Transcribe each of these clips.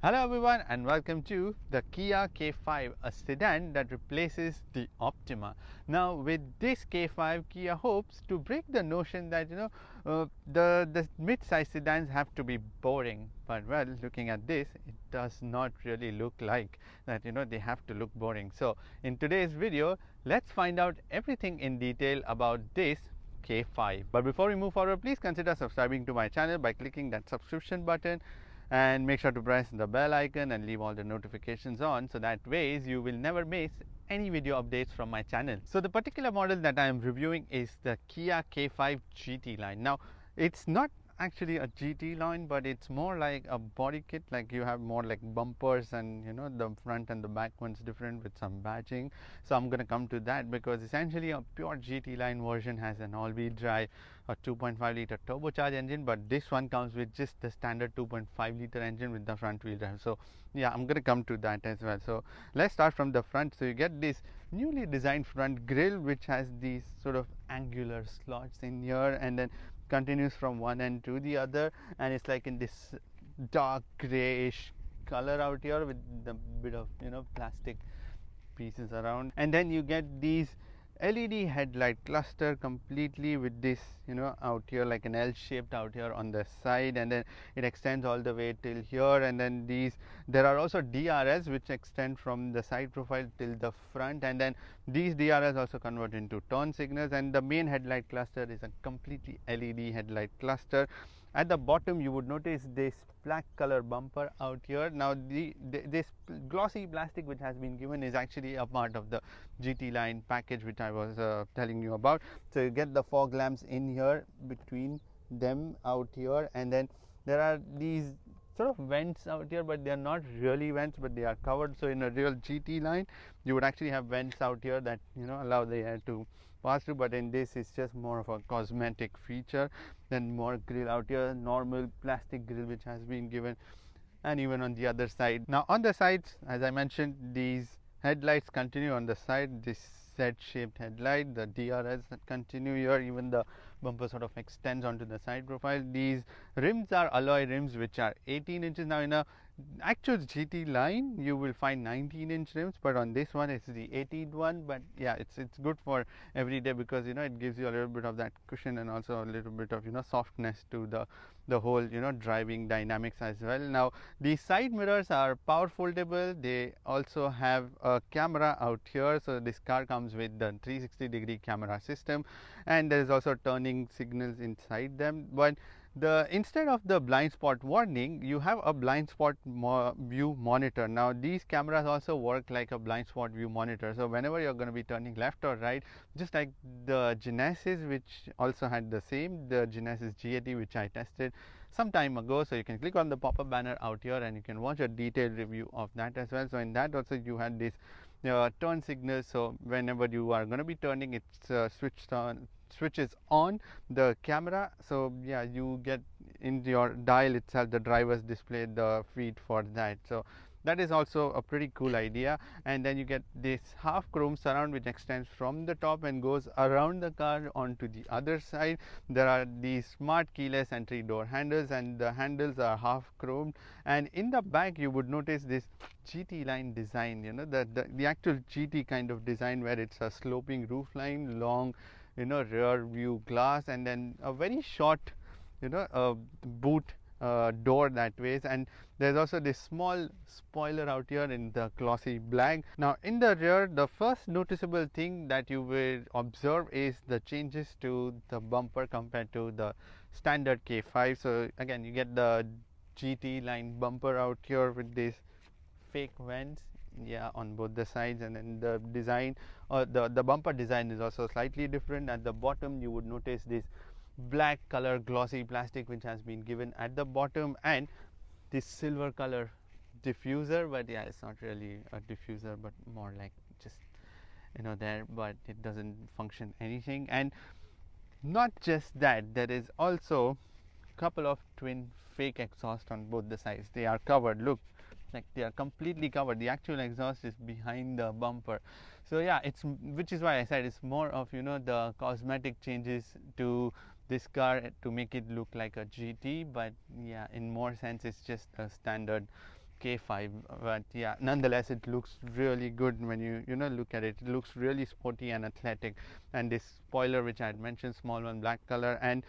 Hello everyone and welcome to the Kia K5, a sedan that replaces the Optima. Now with this K5, Kia hopes to break the notion that the mid-size sedans have to be boring. But well, looking at this, it does not really look like that they have to look boring. So in today's video, let's find out everything in detail about this K5. But before we move forward, please consider subscribing to my channel by clicking that subscription button and make sure to press the bell icon and leave all the notifications on, so that ways you will never miss any video updates from my channel. So the particular model that I am reviewing is the Kia K5 GT line. Now it's not actually a GT line, but it's more like a body kit. Like you have more like bumpers, and the front and the back one's different with some badging. So I'm going to come to that, because essentially a pure GT line version has an all-wheel drive, a 2.5 liter turbocharged engine, but this one comes with just the standard 2.5 liter engine with the front wheel drive. So yeah, I'm going to come to that as well. So let's start from the front. So you get this newly designed front grille, which has these sort of angular slots in here, and then continues from one end to the other, and it's like in this dark grayish color out here with the bit of plastic pieces around. And then you get these LED headlight cluster completely with this out here like an L shaped out here on the side, and then it extends all the way till here. And then there are also DRS which extend from the side profile till the front, and then these DRS also convert into turn signals. And the main headlight cluster is a completely LED headlight cluster. At the bottom you would notice this black color bumper out here. Now this glossy plastic which has been given is actually a part of the GT line package which I was telling you about. So you get the fog lamps in here between them out here, and then there are these sort of vents out here, but they are not really vents, but they are covered. So in a real GT line you would actually have vents out here that allow the air to pass through, but in this it's just more of a cosmetic feature. Then more grill out here, normal plastic grill which has been given, and even on the other side. Now on the sides, as I mentioned, these headlights continue on the side, this Z shaped headlight, the DRS that continue here, even the bumper sort of extends onto the side profile. These rims are alloy rims which are 18 inches. Now in a actual GT line you will find 19-inch rims, but on this one it's the 18 one. But yeah, it's good for every day, because it gives you a little bit of that cushion and also a little bit of softness to the whole driving dynamics as well. Now these side mirrors are power foldable. They also have a camera out here, so this car comes with the 360-degree camera system, and there is also turning signals inside them. But instead of the blind spot warning, you have a blind spot view monitor. Now these cameras also work like a blind spot view monitor, so whenever you're going to be turning left or right, just like the Genesis, which also had the same, the Genesis G80 which I tested some time ago. So you can click on the pop-up banner out here and you can watch a detailed review of that as well. So in that also you had this turn signal, so whenever you are going to be turning, it's switches on the camera. So yeah, you get in your dial itself, the drivers display the feed for that. So that is also a pretty cool idea. And then you get this half chrome surround which extends from the top and goes around the car onto the other side. There are these smart keyless entry door handles, and the handles are half chromed. And in the back you would notice this GT line design, the actual GT kind of design, where it's a sloping roof line, long rear view glass, and then a very short boot door that ways. And there's also this small spoiler out here in the glossy black. Now in the rear, the first noticeable thing that you will observe is the changes to the bumper compared to the standard K5. So again, you get the GT line bumper out here with these fake vents, yeah, on both the sides. And then the design, or the bumper design, is also slightly different. At the bottom you would notice this black color glossy plastic which has been given at the bottom, and this silver color diffuser. But yeah, it's not really a diffuser, but more like just there, but it doesn't function anything. And not just that, there is also a couple of twin fake exhaust on both the sides. They are covered, look, like they are completely covered. The actual exhaust is behind the bumper. So yeah, which is why I said it's more of the cosmetic changes to this car to make it look like a GT. But yeah, in more sense it's just a standard K5, but yeah, nonetheless it looks really good when you know look at it. It looks really sporty and athletic, and this spoiler which I had mentioned, small one, black color. And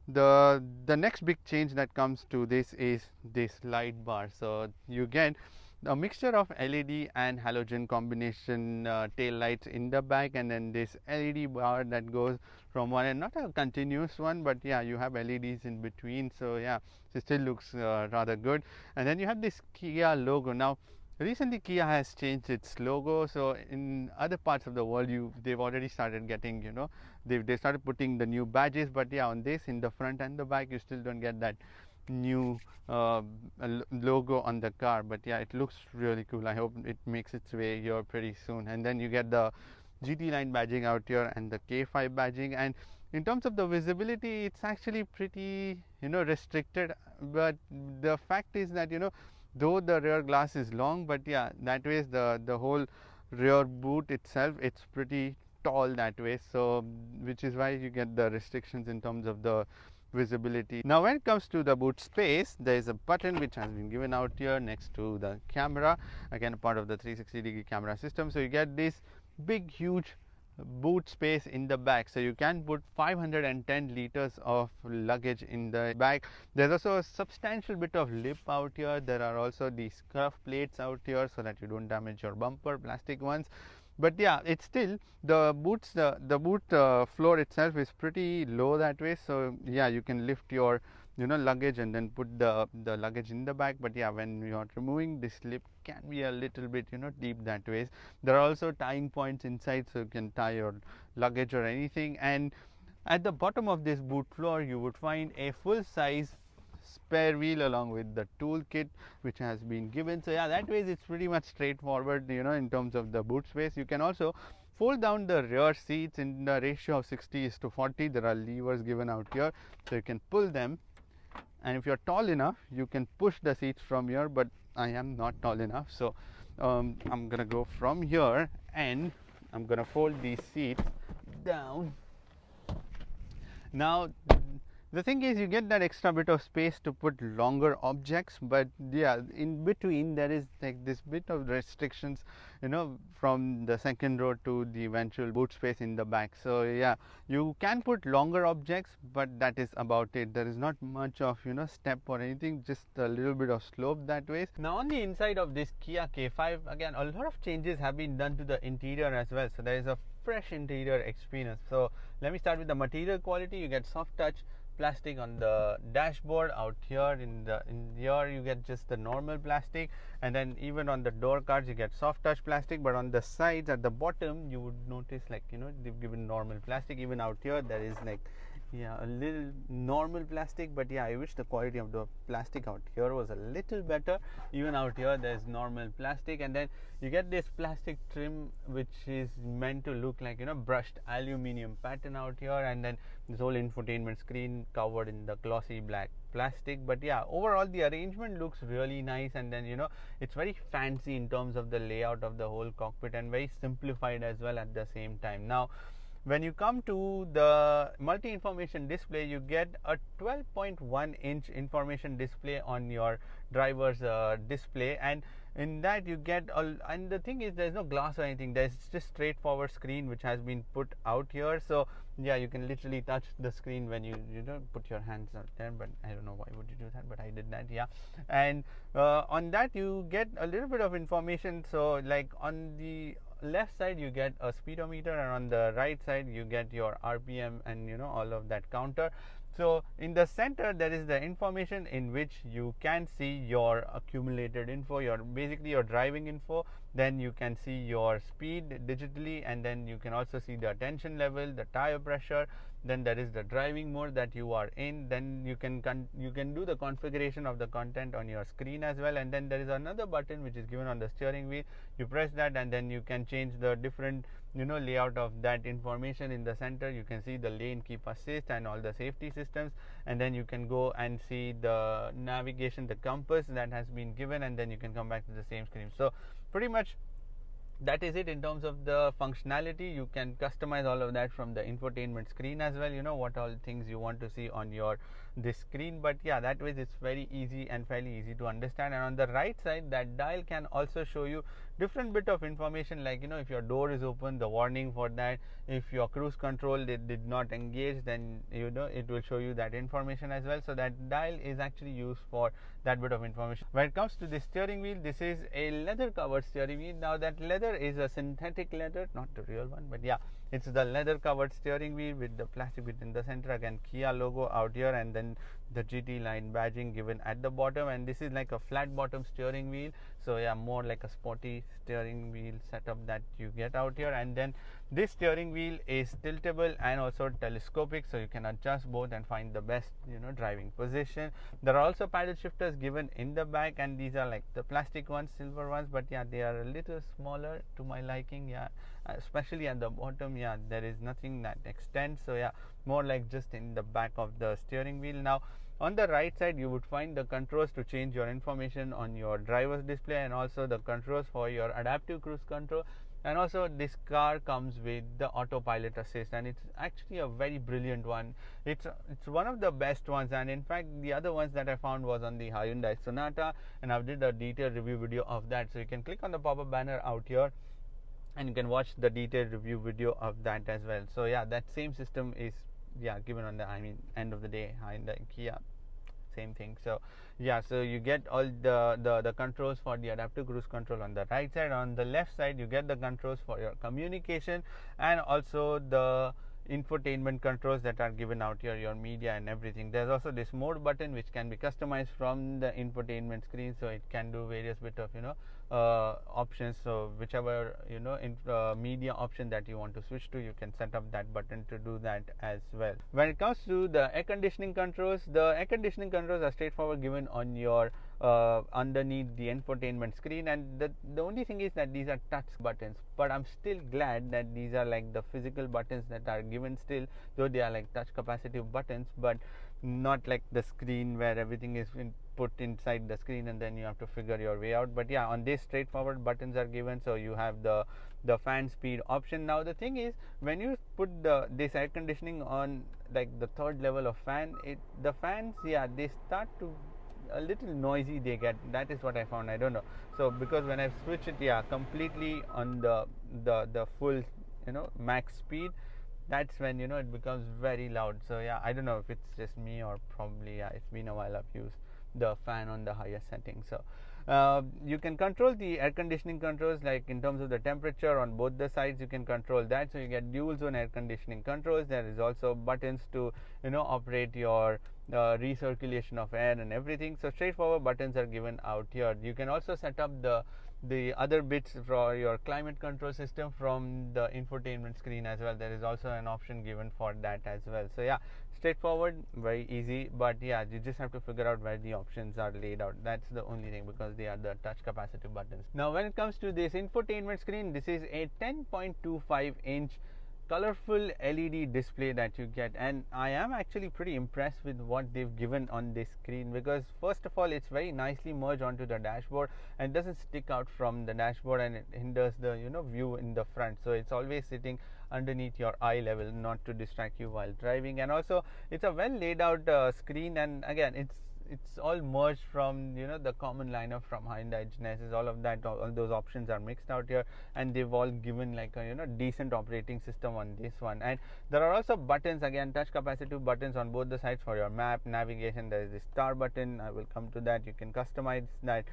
the next big change that comes to this is this light bar. So you get a mixture of LED and halogen combination tail lights in the back, and then this LED bar that goes from one end, not a continuous one, but yeah, you have LEDs in between. So yeah, it still looks rather good. And then you have this Kia logo. Now recently Kia has changed its logo, so in other parts of the world they've already started getting, you know, they started putting the new badges, but yeah, on this, in the front and the back, you still don't get that new logo on the car. But yeah, it looks really cool. I hope it makes its way here pretty soon. And then you get the GT line badging out here and the K5 badging. And in terms of the visibility, it's actually pretty, you know, restricted, but the fact is that, you know, though the rear glass is long, but yeah, that way the whole rear boot itself, it's pretty tall that way, so which is why you get the restrictions in terms of the visibility. Now when it comes to the boot space, there is a button which has been given out here next to the camera, again part of the 360-degree camera system. So you get this big huge boot space in the back, so you can put 510 liters of luggage in the back. There's also a substantial bit of lip out here. There are also these scuff plates out here so that you don't damage your bumper, plastic ones. But yeah, it's still the boots, the boot floor itself is pretty low that way, so yeah, you can lift your, you know, luggage and then put the luggage in the back. But yeah, when you are removing, this lip can be a little bit, you know, deep that way. There are also tying points inside, so you can tie your luggage or anything. And at the bottom of this boot floor, you would find a full size spare wheel along with the toolkit which has been given. So yeah, that way it's pretty much straightforward, you know, in terms of the boot space. You can also fold down the rear seats in the ratio of 60:40. There are levers given out here, so you can pull them, and if you're tall enough, you can push the seats from here, but I am not tall enough, so I'm gonna go from here and I'm gonna fold these seats down. Now the thing is, you get that extra bit of space to put longer objects, but yeah, in between there is like this bit of restrictions, you know, from the second row to the eventual boot space in the back. So yeah, you can put longer objects, but that is about it. There is not much of, you know, step or anything, just a little bit of slope that way. Now on the inside of this Kia K5, again, a lot of changes have been done to the interior as well. So there is a fresh interior experience. So let me start with the material quality. You get soft touch plastic on the dashboard. Out here in here you get just the normal plastic, and then even on the door cards you get soft touch plastic, but on the sides at the bottom you would notice, like, you know, they've given normal plastic. Even out here there is like, yeah, a little normal plastic, but yeah, I wish the quality of the plastic out here was a little better. Even out here there's normal plastic, and then you get this plastic trim which is meant to look like, you know, brushed aluminium pattern out here, and then this whole infotainment screen covered in the glossy black plastic. But yeah, overall the arrangement looks really nice, and then, you know, it's very fancy in terms of the layout of the whole cockpit, and very simplified as well at the same time. Now when you come to the multi-information display, you get a 12.1-inch information display on your driver's display, and in that you get and the thing is, there's no glass or anything. There's just straightforward screen which has been put out here. So yeah, you can literally touch the screen when you don't put your hands out there, but I don't know why would you do that, but I did that. Yeah, and on that you get a little bit of information. So like on the left side you get a speedometer, and on the right side you get your RPM and, you know, all of that counter. So in the center there is the information in which you can see your accumulated info, your basically your driving info. Then you can see your speed digitally, and then you can also see the attention level, the tire pressure. Then there is the driving mode that you are in. Then you can do the configuration of the content on your screen as well. And then there is another button which is given on the steering wheel. You press that, and then you can change the different, you know, layout of that information. In the center you can see the lane keep assist and all the safety systems, and then you can go and see the navigation, the compass that has been given, and then you can come back to the same screen. So pretty much that is it in terms of the functionality. You can customize all of that from the infotainment screen as well, you know, what all things you want to see on your this screen, but yeah, that way it's very easy and fairly easy to understand. And on the right side, that dial can also show you different bit of information, like if your door is open, the warning for that. If your cruise control did not engage, then it will show you that information as well. So that dial is actually used for that bit of information. When it comes to the steering wheel, this is a leather covered steering wheel. Now that leather is a synthetic leather, not the real one, but yeah, it's the leather covered steering wheel with the plastic bit in the center. Again, Kia logo out here, and then the GT line badging given at the bottom. And this is like a flat bottom steering wheel, so yeah, more like a sporty steering wheel setup that you get out here. And then this steering wheel is tiltable and also telescopic, so you can adjust both and find the best driving position. There are also paddle shifters given in the back, and these are like the plastic ones, silver ones, but yeah, they are a little smaller to my liking. Yeah, especially at the bottom, yeah, there is nothing that extends, so yeah, more like just in the back of the steering wheel. Now on the right side, you would find the controls to change your information on your driver's display, and also the controls for your adaptive cruise control. And also this car comes with the autopilot assist, and it's actually a very brilliant one. It's one of the best ones, and in fact the other ones that I found was on the Hyundai Sonata, and I've did a detailed review video of that, so you can click on the pop-up banner out here and you can watch the detailed review video of that as well. So yeah, that same system is given on the end of the day Hyundai Kia, same thing. So yeah, so you get all the controls for the adaptive cruise control on the right side. On the left side, you get the controls for your communication and also the infotainment controls that are given out here, your media and everything. There's also this mode button which can be customized from the infotainment screen, so it can do various bit of options. So whichever media option that you want to switch to, you can set up that button to do that as well. When it comes to the air conditioning controls, the air conditioning controls are straightforward, given on your underneath the infotainment screen, and the only thing is that these are touch buttons, but I'm still glad that these are like the physical buttons that are given still, though they are like touch capacitive buttons, but not like the screen where everything is put inside the screen and then you have to figure your way out. But yeah, on this straightforward buttons are given, so you have the fan speed option. Now the thing is, when you put this air conditioning on like the third level of fan, the fans, yeah, they start to a little noisy, they get. That is what I found. I don't know, so because when I switch it completely on the full max speed, that's when it becomes very loud. So yeah, I don't know if it's just me or probably it's been a while I've used the fan on the higher setting. So you can control the air conditioning controls, like in terms of the temperature on both the sides, you can control that, so you get dual zone air conditioning controls. There is also buttons to operate your recirculation of air and everything. So straightforward buttons are given out here. You can also set up the other bits for your climate control system from the infotainment screen as well. There is also an option given for that as well. So yeah, straightforward, very easy, but yeah, you just have to figure out where the options are laid out. That's the only thing, because they are the touch capacitive buttons. Now when it comes to this infotainment screen, this is a 10.25 inch colorful LED display that you get, and I am actually pretty impressed with what they've given on this screen, because first of all, it's very nicely merged onto the dashboard and doesn't stick out from the dashboard, and it hinders the view in the front, so it's always sitting underneath your eye level, not to distract you while driving. And also it's a well laid out screen, and again it's all merged from the common lineup from Hyundai Genesis. All of that, all those options are mixed out here, and they've all given like a decent operating system on this one. And there are also buttons, again touch capacitive buttons on both the sides for your map, navigation. There is the star button, I will come to that. You can customize that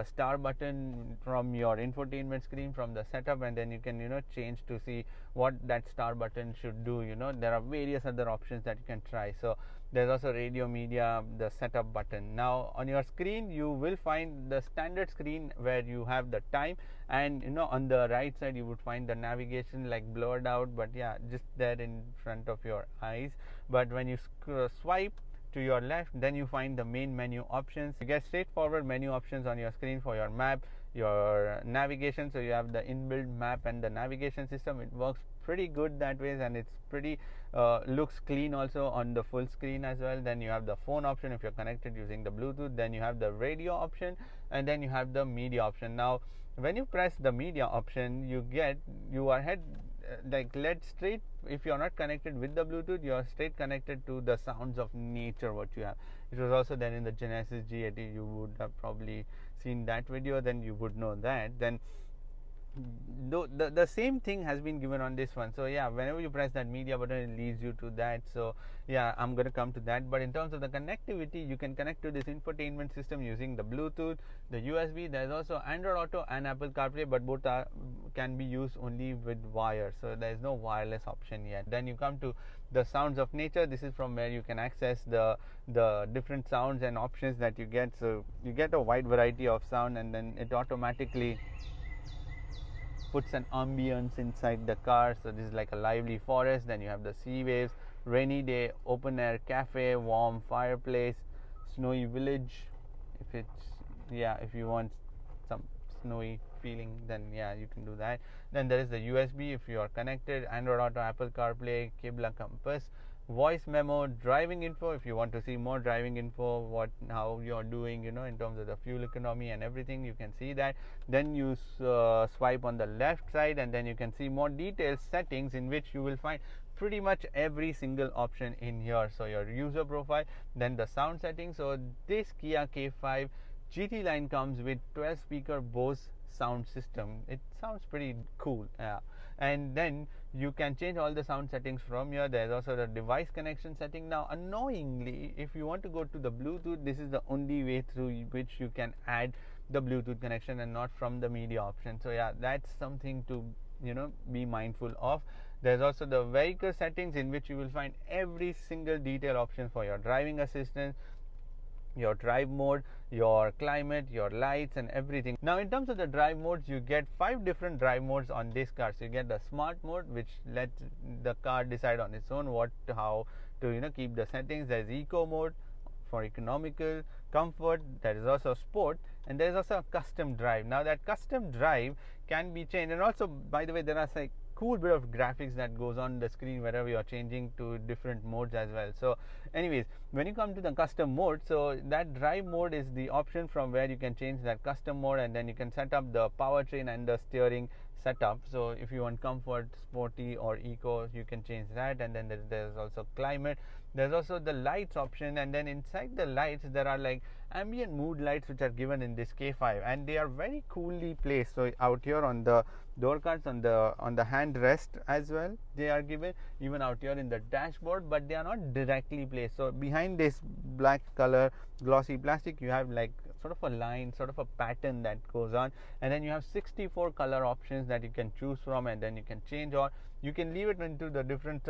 star button from your infotainment screen from the setup, and then you can change to see what that star button should do. There are various other options that you can try. So there's also radio, media, the setup button. Now on your screen you will find the standard screen where you have the time, and on the right side you would find the navigation like blurred out, but yeah, just there in front of your eyes. But when you swipe to your left, then you find the main menu options. You get straightforward menu options on your screen for your map, your navigation. So you have the inbuilt map and the navigation system. It works pretty good that way, and it's pretty looks clean also on the full screen as well. Then you have the phone option if you're connected using the Bluetooth. Then you have the radio option, and then you have the media option. Now when you press the media option, you are like led straight. If you're not connected with the Bluetooth, you're straight connected to the sounds of nature what you have. It was also there in the Genesis G80. You would have probably seen that video, then you would know that. Then the same thing has been given on this one. So yeah, whenever you press that media button, it leads you to that. So yeah, I'm going to come to that. But in terms of the connectivity, you can connect to this infotainment system using the Bluetooth, the USB. There's also Android Auto and Apple CarPlay, but both can be used only with wire, so there is no wireless option yet. Then you come to the sounds of nature. This is from where you can access the different sounds and options that you get. So you get a wide variety of sound, and then it automatically puts an ambience inside the car. So this is like a lively forest. Then you have the sea waves, rainy day, open air cafe, warm fireplace, snowy village. If you want some snowy feeling, then yeah, you can do that. Then there is the USB if you are connected, Android Auto, Apple CarPlay, Qibla compass, voice memo, driving info if you want to see more driving info, how you're doing, in terms of the fuel economy and everything, you can see that. Then you swipe on the left side, and then you can see more detailed settings, in which you will find pretty much every single option in here. So your user profile, then the sound settings. So this Kia K5 GT line comes with 12 speaker Bose sound system. It sounds pretty cool, yeah. And then you can change all the sound settings from here. There's also the device connection setting. Now annoyingly, if you want to go to the Bluetooth, this is the only way through which you can add the Bluetooth connection, and not from the media option. So yeah, that's something to be mindful of. There's also the vehicle settings, in which you will find every single detail option for your driving assistance, your drive mode, your climate, your lights, and everything. Now in terms of the drive modes, you get 5 different drive modes on this car. So you get the smart mode, which lets the car decide on its own how to keep the settings. There's eco mode for economical, comfort. There is also sport, and there is also a custom drive. Now that custom drive can be changed, and also, by the way, there are like cool bit of graphics that goes on the screen wherever you are changing to different modes as well. So anyways, when you come to the custom mode, so that drive mode is the option from where you can change that custom mode, and then you can set up the powertrain and the steering setup. So if you want comfort, sporty, or eco, you can change that. And then there's also climate. There's also the lights option, and then inside the lights there are like ambient mood lights which are given in this K5, and they are very coolly placed. So out here on the door cards, on the hand rest as well, they are given, even out here in the dashboard, but they are not directly placed. So behind this black color glossy plastic, you have like sort of a line, sort of a pattern that goes on, and then you have 64 color options that you can choose from, and then you can change, or you can leave it into the different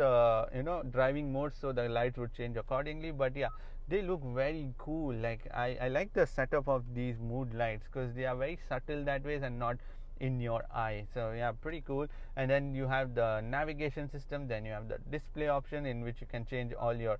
driving modes, so the lights would change accordingly. But yeah, they look very cool. Like I like the setup of these mood lights, because they are very subtle that way and not in your eye. So yeah, pretty cool. And then you have the navigation system. Then you have the display option, in which you can change all your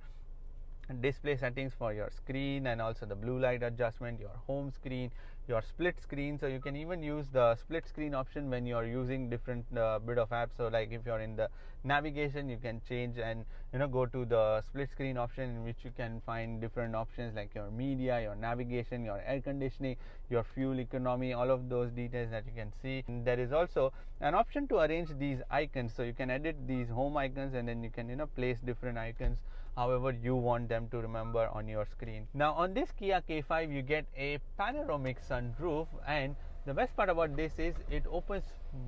display settings for your screen, and also the blue light adjustment, your home screen, your split screen. So you can even use the split screen option when you are using different bit of apps. So like if you're in the navigation, you can change and go to the split screen option, in which you can find different options like your media, your navigation, your air conditioning, your fuel economy, all of those details that you can see. And there is also an option to arrange these icons, so you can edit these home icons, and then you can place different icons however you want them to remember on your screen. Now on this Kia K5, you get a panoramic sunroof, and the best part about this is it opens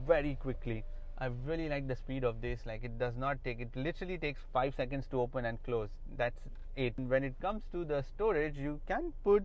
very quickly. I really like the speed of this. Like it literally takes 5 seconds to open and close. That's it. When it comes to the storage, you can put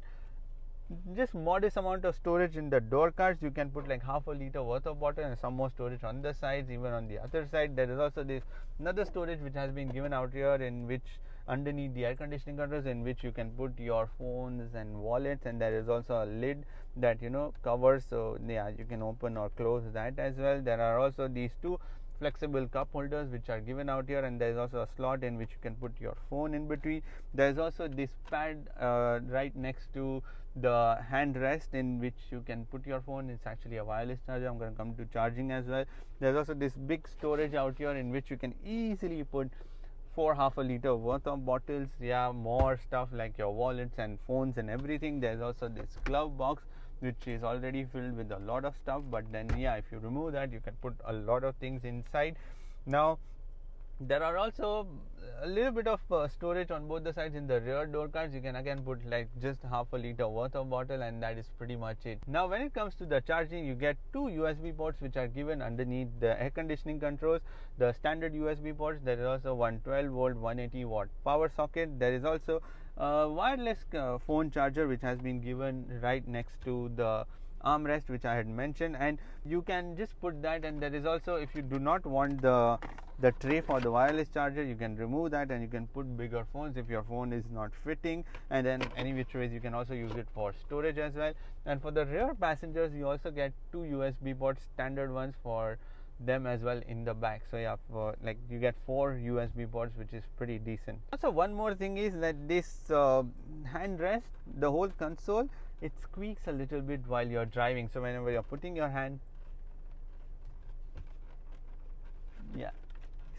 just modest amount of storage in the door cards. You can put like half a liter worth of water, and some more storage on the sides. Even on the other side, there is also this another storage which has been given out here, in which underneath the air conditioning controls, in which you can put your phones and wallets. And there is also a lid that covers, so yeah, you can open or close that as well. There are also these 2 flexible cup holders which are given out here, and there is also a slot in which you can put your phone in between. There is also this pad right next to the hand rest, in which you can put your phone. It's actually a wireless charger. I'm going to come to charging as well. There's also this big storage out here, in which you can easily put 4 half a liter worth of bottles. Yeah, more stuff like your wallets and phones and everything. There's also this glove box, which is already filled with a lot of stuff, but then yeah, if you remove that, you can put a lot of things inside. Now there are also a little bit of storage on both the sides in the rear door cards. You can again put like just half a liter worth of bottle, and that is pretty much it. Now when it comes to the charging, you get two USB ports which are given underneath the air conditioning controls, the standard USB ports. There is also one 12 volt 180 watt power socket. There is also a wireless phone charger which has been given right next to the armrest which I had mentioned, and you can just put that. And there is also, if you do not want the tray for the wireless charger, you can remove that and you can put bigger phones if your phone is not fitting, and then any which ways you can also use it for storage as well. And for the rear passengers, you also get two USB ports, standard ones for them as well in the back. So yeah, for like you get 4 USB ports, which is pretty decent. Also one more thing is that this handrest, the whole console, it squeaks a little bit while you're driving. So whenever you're putting your hand, yeah,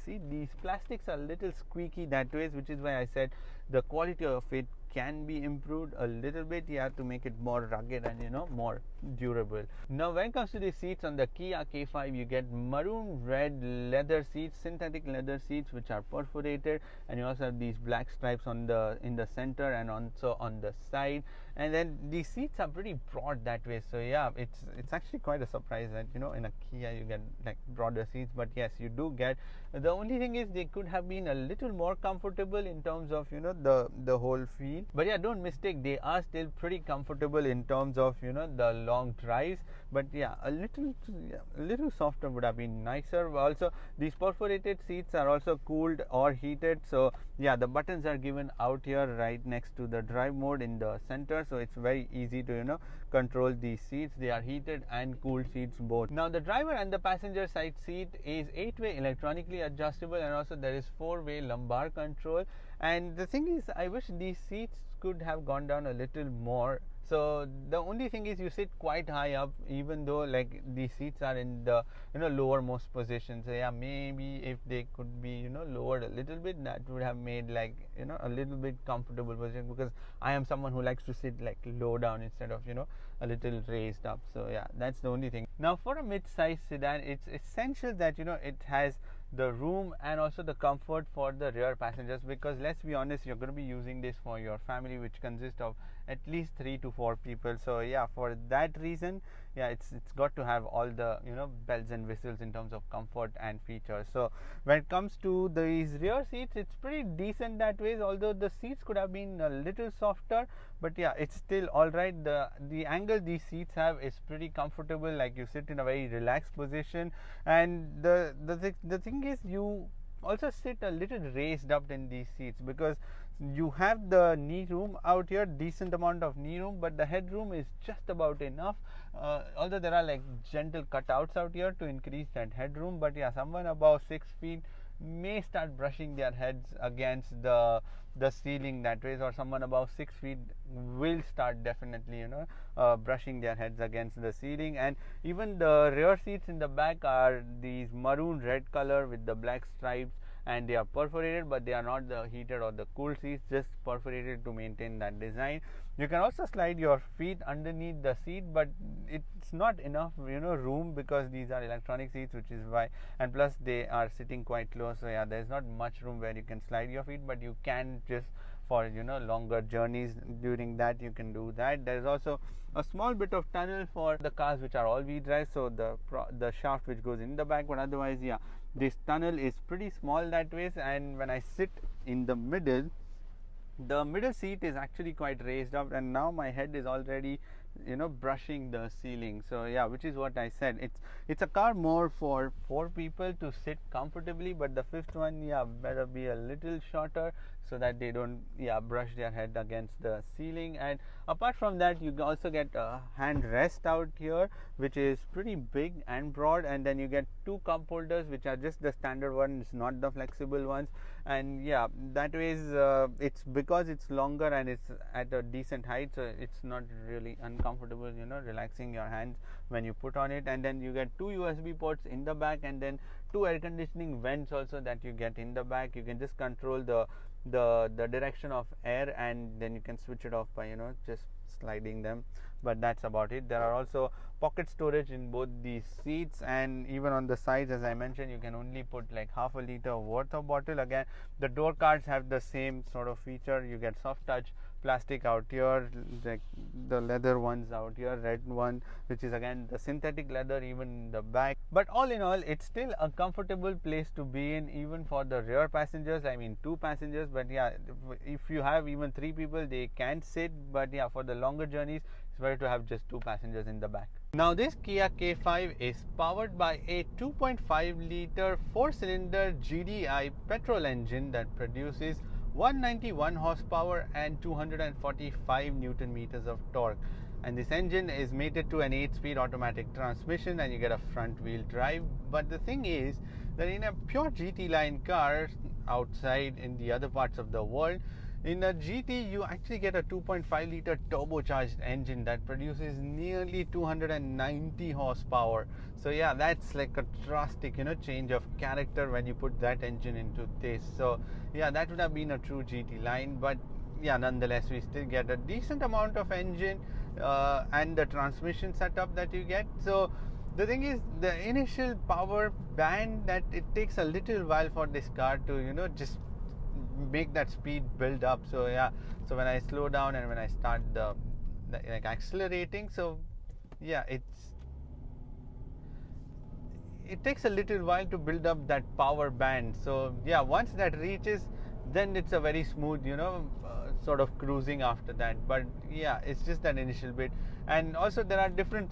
see, these plastics are a little squeaky that way, which is why I said the quality of it can be improved a little bit, yeah, to make it more rugged and more durable. Now when it comes to the seats on the Kia K5, you get maroon red leather seats, synthetic leather seats which are perforated, and you also have these black stripes in the center and also on the side. And then these seats are pretty broad that way, so yeah, it's actually quite a surprise that in a Kia you get like broader seats. But yes, you do get. The only thing is they could have been a little more comfortable in terms of the whole feel. But yeah, don't mistake, they are still pretty comfortable in terms of the long drives. But yeah, a little softer would have been nicer. Also, these perforated seats are also cooled or heated. So yeah, the buttons are given out here right next to the drive mode in the center. So it's very easy to control these seats. They are heated and cooled seats both. Now the driver and the passenger side seat is 8-way electronically adjustable, and also there is 4-way lumbar control. And the thing is, I wish these seats could have gone down a little more. So the only thing is you sit quite high up, even though like these seats are in the lowermost position. So yeah, maybe if they could be lowered a little bit, that would have made like a little bit comfortable position, because I am someone who likes to sit like low down instead of a little raised up. So yeah, that's the only thing. Now for a mid-size sedan, it's essential that it has the room and also the comfort for the rear passengers, because let's be honest, you're going to be using this for your family, which consists of at least 3 to 4 people. So yeah, for that reason, yeah, it's got to have all the bells and whistles in terms of comfort and features. So when it comes to these rear seats, it's pretty decent that way, although the seats could have been a little softer. But yeah, it's still all right. The angle these seats have is pretty comfortable, like you sit in a very relaxed position. And the thing is, you also sit a little raised up in these seats, because you have the knee room out here, decent amount of knee room, but the headroom is just about enough. Although there are like gentle cutouts out here to increase that headroom. But yeah, someone above 6 feet may start brushing their heads against the ceiling that way, or someone above 6 feet will start definitely brushing their heads against the ceiling. And even the rear seats in the back are these maroon red color with the black stripes, and they are perforated, but they are not the heated or the cooled seats, just perforated to maintain that design. You can also slide your feet underneath the seat, but it's not enough room, because these are electronic seats, which is why, and plus they are sitting quite close. So yeah, there's not much room where you can slide your feet, but you can just for longer journeys. During that you can do that. There is also a small bit of tunnel for the cars which are all-wheel drive, so the shaft which goes in the back, but otherwise yeah, this tunnel is pretty small that way. And when I sit in the middle, the middle seat is actually quite raised up, and now my head is already brushing the ceiling. So yeah, which is what I said, it's a car more for 4 people to sit comfortably, but the fifth one, yeah, better be a little shorter so that they don't brush their head against the ceiling. And apart from that, you also get a hand rest out here, which is pretty big and broad, and then you get 2 cup holders, which are just the standard ones, not the flexible ones. And yeah, that way is it's because it's longer and it's at a decent height, so it's not really uncomfortable relaxing your hands when you put on it. And then you get 2 USB ports in the back, and then 2 air conditioning vents also that you get in the back. You can just control the direction of air, and then you can switch it off by just sliding them, but that's about it. There are also pocket storage in both these seats, and even on the sides, as I mentioned, you can only put like half a liter worth of bottle. Again, the door cards have the same sort of feature. You get soft touch plastic out here, like the leather ones out here, red one which is again the synthetic leather even in the back. But all in all, it's still a comfortable place to be in, even for the rear passengers. I mean 2 passengers, but yeah, if you have even 3 people, they can sit. But yeah, for the longer journeys, it's better to have just 2 passengers in the back. Now this Kia K5 is powered by a 2.5 liter 4-cylinder GDI petrol engine that produces 191 horsepower and 245 Newton meters of torque. And this engine is mated to an 8-speed automatic transmission, and you get a front wheel drive. But the thing is that in a pure GT line car outside in the other parts of the world, in a GT you actually get a 2.5 liter turbocharged engine that produces nearly 290 horsepower. So yeah, that's like a drastic change of character when you put that engine into this. So yeah, that would have been a true GT line, but yeah, nonetheless we still get a decent amount of engine and the transmission setup that you get. So the thing is, the initial power band, that it takes a little while for this car to just make that speed build up. So yeah, so when I slow down and when I start the like accelerating, so yeah, it takes a little while to build up that power band. So yeah, once that reaches, then it's a very smooth sort of cruising after that. But yeah, it's just that initial bit. And also there are different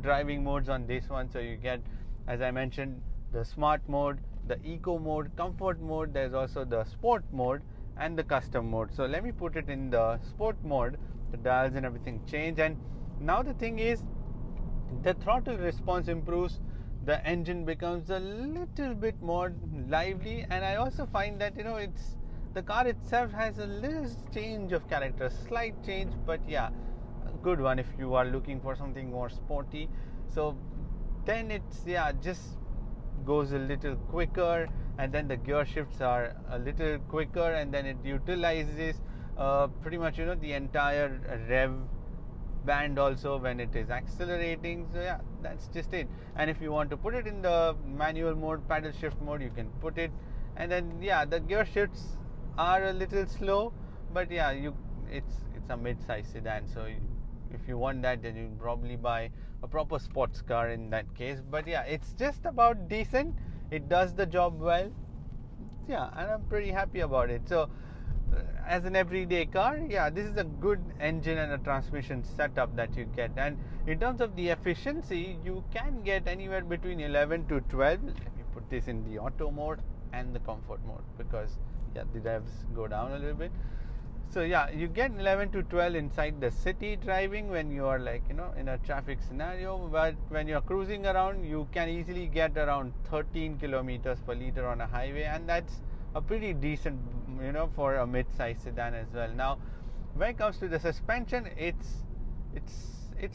driving modes on this one. So you get, as I mentioned, the smart mode, the eco mode, comfort mode. There's also the sport mode and the custom mode. So let me put it in the sport mode. The dials and everything change, and now the thing is, the throttle response improves, the engine becomes a little bit more lively, and I also find that it's the car itself has a little change of character, slight change, but yeah, a good one if you are looking for something more sporty. So then it's just goes a little quicker, and then the gear shifts are a little quicker, and then it utilizes pretty much the entire rev band also when it is accelerating. So yeah, that's just it. And if you want to put it in the manual mode, paddle shift mode, you can put it. And then yeah, the gear shifts are a little slow, but yeah, it's a mid-size sedan, so if you want that, then you probably buy a proper sports car in that case. But yeah, it's just about decent. It does the job well. Yeah, and I'm pretty happy about it. So as an everyday car, yeah, this is a good engine and a transmission setup that you get. And in terms of the efficiency, you can get anywhere between 11 to 12. Let me put this in the auto mode and the comfort mode, because yeah, the revs go down a little bit. So yeah, you get 11 to 12 inside the city driving when you are like in a traffic scenario, but when you are cruising around, you can easily get around 13 kilometers per liter on a highway, and that's a pretty decent for a mid-size sedan as well. Now when it comes to the suspension, it's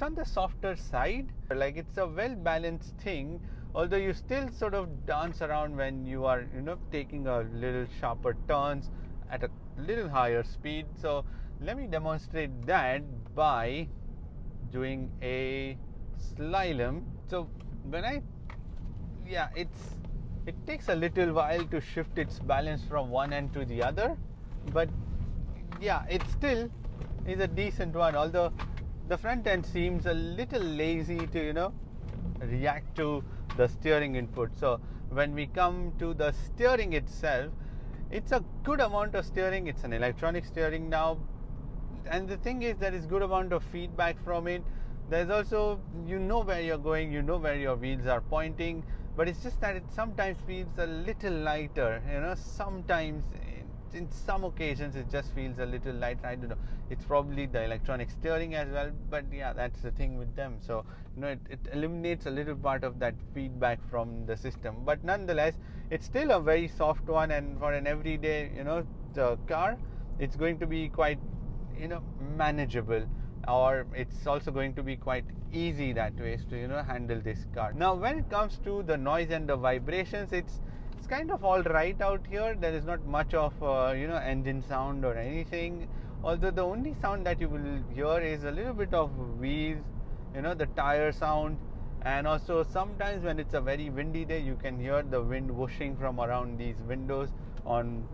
on the softer side. Like, it's a well balanced thing, although you still sort of dance around when you are taking a little sharper turns at a little higher speed. So let me demonstrate that by doing a slalom. So when it takes a little while to shift its balance from one end to the other, but yeah, it still is a decent one, although the front end seems a little lazy to react to the steering input. So when we come to the steering itself, it's a good amount of steering. It's an electronic steering now, and the thing is, there is good amount of feedback from it. There's also, where you're going, where your wheels are pointing, but it's just that it sometimes feels a little lighter. Sometimes in some occasions it just feels a little lighter. I don't know, it's probably the electronic steering as well, but yeah, that's the thing with them. So it eliminates a little part of that feedback from the system, but nonetheless, it's still a very soft one, and for an everyday the car, it's going to be quite manageable, or it's also going to be quite easy that way to handle this car. Now when it comes to the noise and the vibrations, it's kind of all right out here. There is not much of engine sound or anything, although the only sound that you will hear is a little bit of wheels, the tire sound, and also sometimes when it's a very windy day you can hear the wind whooshing from around these windows on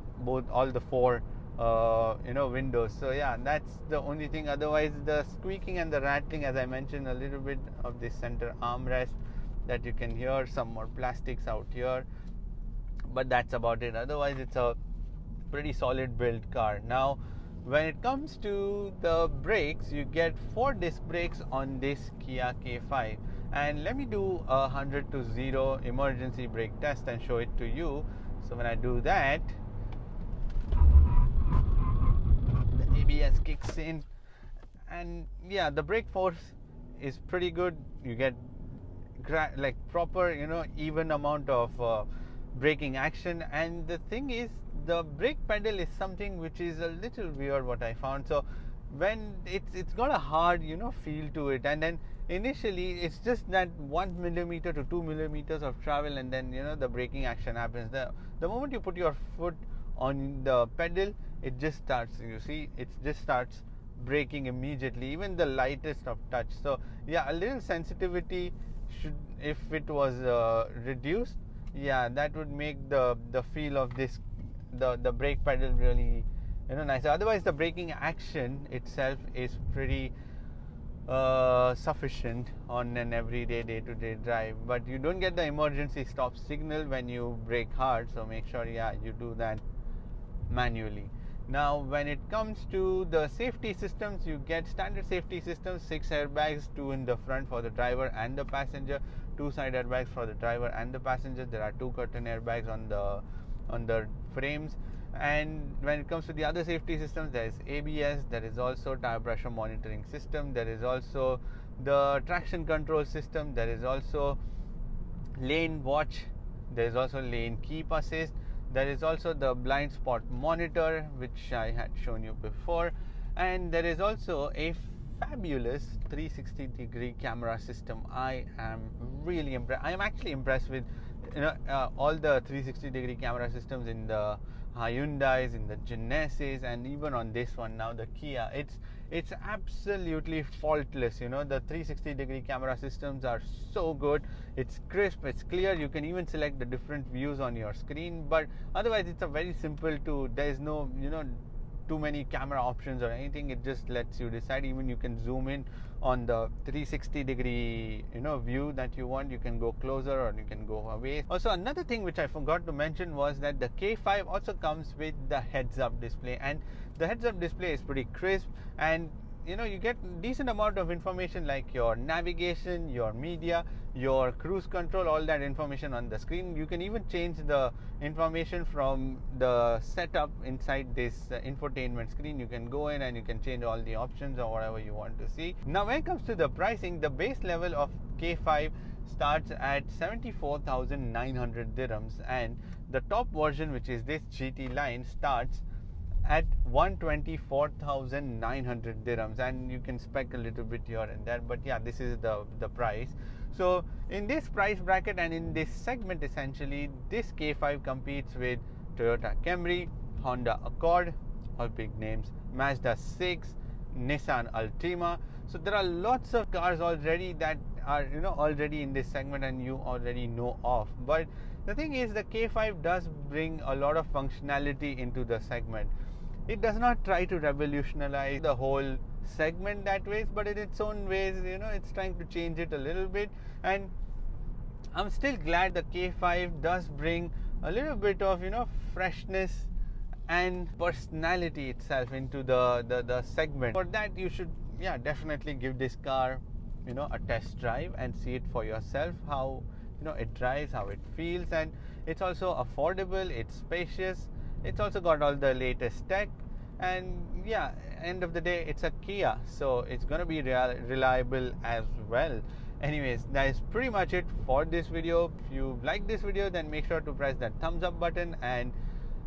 all the four windows. So yeah, that's the only thing. Otherwise the squeaking and the rattling, as I mentioned, a little bit of this center armrest that you can hear, some more plastics out here, but that's about it. Otherwise it's a pretty solid built car. Now when it comes to the brakes, you get 4 disc brakes on this Kia K5, and let me do a 100 to 0 emergency brake test and show it to you. So when I do that, the ABS kicks in, and yeah, the brake force is pretty good. You get like proper even amount of braking action. And the thing is, the brake pedal is something which is a little weird, what I found. So when it's got a hard feel to it, and then initially it's just that 1 millimeter to 2 millimeters of travel, and then the braking action happens. The moment you put your foot on the pedal, it just starts, it just starts braking immediately, even the lightest of touch. So yeah, a little sensitivity should, if it was reduced, yeah, that would make the feel of this the brake pedal really nice. Otherwise the braking action itself is pretty sufficient on an everyday day-to-day drive, but you don't get the emergency stop signal when you brake hard. So make sure you do that manually. Now when it comes to the safety systems, you get standard safety systems, 6 airbags, 2 in the front for the driver and the passenger, 2 side airbags for the driver and the passenger. There are 2 curtain airbags on the frames. And when it comes to the other safety systems, there is ABS, there is also tire pressure monitoring system, there is also the traction control system, there is also lane watch, there is also lane keep assist, there is also the blind spot monitor, which I had shown you before, and there is also a fabulous 360-degree camera system. I am really impressed. I am actually impressed with all the 360-degree camera systems in the Hyundais, in the Genesis, and even on this one now, the Kia. It's absolutely faultless. The 360-degree camera systems are so good. It's crisp, it's clear. You can even select the different views on your screen, but otherwise it's a very simple to, there is no too many camera options or anything. It just lets you decide. Even you can zoom in on the 360-degree view that you want. You can go closer or you can go away. Also, another thing which I forgot to mention was that the K5 also comes with the heads-up display, and the heads-up display is pretty crisp, and you get decent amount of information like your navigation, your media, your cruise control, all that information on the screen. You can even change the information from the setup inside this infotainment screen. You can go in and you can change all the options or whatever you want to see. Now when it comes to the pricing, the base level of K5 starts at 74,900 dirhams, and the top version, which is this GT line, starts at 124,900 dirhams, and you can spec a little bit here and there, but yeah, this is the price. So in this price bracket and in this segment, essentially this K5 competes with Toyota Camry, Honda Accord, all big names, Mazda 6, Nissan Altima. So there are lots of cars already that are already in this segment and you already know of. But the thing is, the K5 does bring a lot of functionality into the segment. It does not try to revolutionize the whole segment that ways, but in its own ways, it's trying to change it a little bit. And I'm still glad the K5 does bring a little bit of freshness and personality itself into the segment. For that, you should definitely give this car a test drive and see it for yourself, how it drives, how it feels. And it's also affordable, it's spacious, it's also got all the latest tech, and end of the day, it's a Kia, so it's gonna be reliable as well. Anyways, that is pretty much it for this video. If you like this video, then make sure to press that thumbs up button and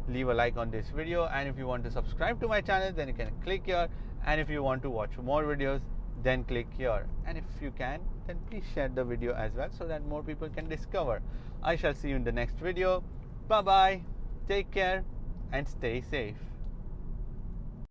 leave a like on this video. And if you want to subscribe to my channel, then you can click here, and if you want to watch more videos, then click here. And if you can, then please share the video as well, so that more people can discover. I shall see you in the next video. Bye bye, take care and stay safe.